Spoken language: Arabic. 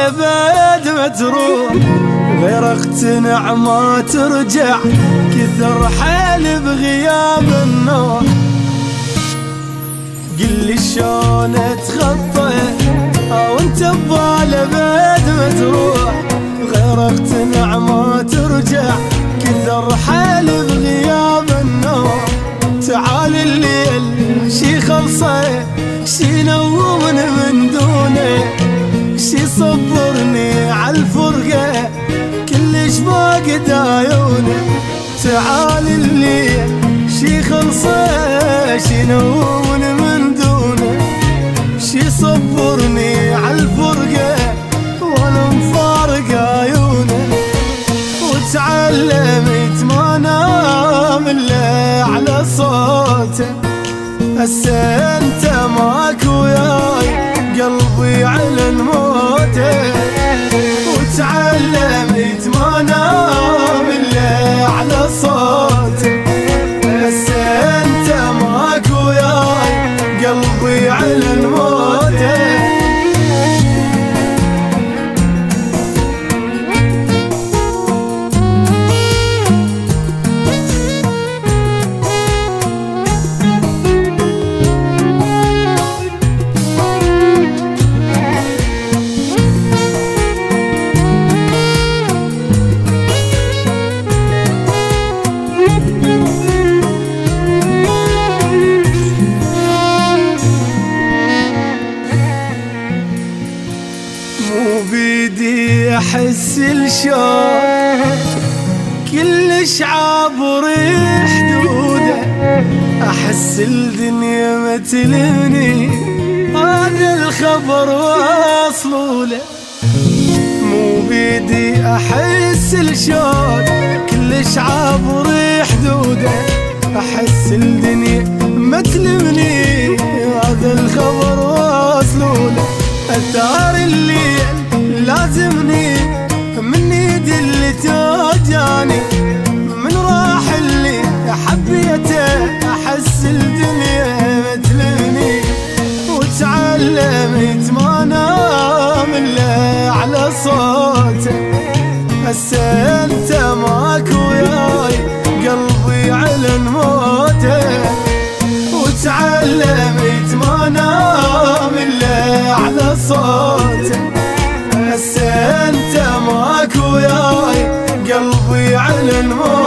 لبد ما تروح، غير اقتنع ما ترجع، كثر حالي بغياب النوح. قلي شلون اتخطى وانت ببالبد ما تروح، غير اقتنع ما ترجع، كثر حالي بغياب النوح. تعال الليل شي خلصه، شي نومني من دونه، شي صبرني عالفرقه، كلش باقد عيونه. تعال الليل شي خلصه، شي نومني من دونه، شي صبرني عالفرقه وانا مفارق عيونه. وتعلمت ما انام الا على صوته، هسه انت ماك وياي قلبي على موته. وتعلمت ما انام الا على صوته، هسه انت ماك وياي قلبي على موته. بيدي احس الشوق كلش عابر حدوده، احس الدنيا ما تلمني، هذا الخبر واصلوله. مو بيدي احس الشوق كلش عابر حدوده، احس الدنيا ما تلمني، هذا الخبر واصلوله. الدار الليل لازمني من ايدي اللي توجاني، من راح اللي حبيته احس الدنيا مثلني. وتعلمت ما انام الا على صوته، هسه انت ماك وياي قلبي على موته. وتعلمت ما انام الا على صوته، هسه انت ماك وياي قلبي على الموت.